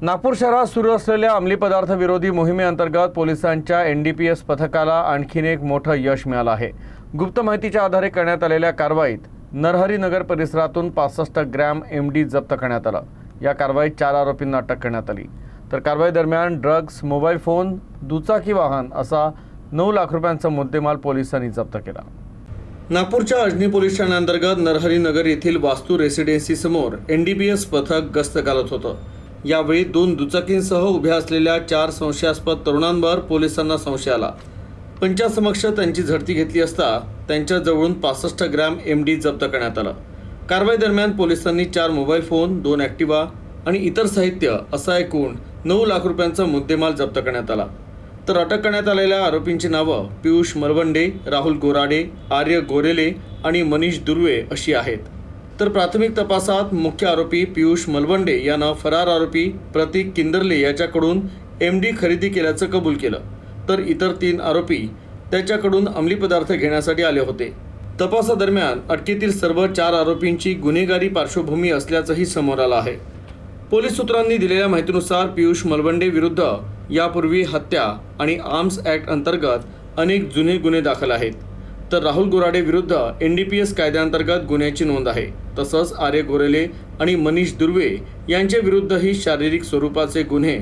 नागपूर शहरात सुरू असलेल्या अंमली पदार्थ विरोधी मोहिमेअंतर्गत पोलिसांच्या NDPS पथकाला आणखीन एक मोठं यश मिळालं आहे। गुप्त माहितीच्या आधारे करण्यात आलेल्या कारवाईत नरहरी नगर परिसरातून 65 ग्रॅम MD जप्त करण्यात आलं। या कारवाईत 4 आरोपींना अटक करण्यात आली। तर कारवाई दरम्यान ड्रग्ज, मोबाईल फोन, दुचाकी वाहन असा 9 लाख रुपयांचा मुद्देमाल पोलिसांनी जप्त केला। नागपूरच्या अजनी पोलीस ठाण्याअंतर्गत नरहरी नगर येथील वास्तू रेसिडेन्सी समोर NDPS पथक गस्त घालत होतं। यावेळी 2 दुचाकींसह उभ्या असलेल्या 4 संशयास्पद तरुणांवर पोलिसांना संशय आला। पंचासमक्ष त्यांची झडती घेतली असता त्यांच्याजवळून 65 ग्रॅम MD जप्त करण्यात आलं। कारवाई दरम्यान पोलिसांनी 4 मोबाईल फोन, 2 ॲक्टिवा आणि इतर साहित्य असा एकूण 9 लाख रुपयांचा मुद्देमाल जप्त करण्यात आला। तर अटक करण्यात आलेल्या आरोपींची नावं पियुष मलवंडे, राहुल गोराडे, आर्य गोरेले आणि मनीष दुर्वे अशी आहेत। तर प्राथमिक तपासात मुख्य आरोपी पियुष मलवंडे यानं फरार आरोपी प्रतीक किंदरले याच्याकडून MD खरेदी केल्याचं कबूल केलं। तर इतर 3 आरोपी त्याच्याकडून अंमली पदार्थ घेण्यासाठी आले होते। तपासादरम्यान अटकेतील सर्व 4 आरोपींची गुन्हेगारी पार्श्वभूमी असल्याचंही समोर आलं आहे। पोलीस सूत्रांनी दिलेल्या माहितीनुसार पियुष मलवंडे विरुद्ध यापूर्वी हत्या आणि आर्म्स ॲक्ट अंतर्गत अनेक जुने गुन्हे दाखल आहेत। तर राहुल गोराडे विरुद्ध NDPS कायद्याअंतर्गत गुन्ह्याची नोंद आहे। तसंच आर्य गोरेले आणि मनीष दुर्वे यांच्या विरुद्धही शारीरिक स्वरूपाचे गुन्हे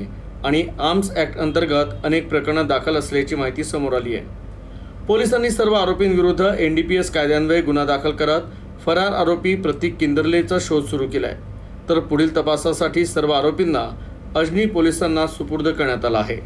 आणि आर्म्स ॲक्ट अंतर्गत अनेक प्रकरणं दाखल असल्याची माहिती समोर आली आहे। पोलिसांनी सर्व आरोपींविरुद्ध NDPS कायद्यान्वये गुन्हा दाखल करत फरार आरोपी प्रतीक किंदरलेचा शोध सुरू केला आहे। तर पुढील तपासासाठी सर्व आरोपींना अजनी पोलिसांना सुपूर्द करण्यात आला आहे।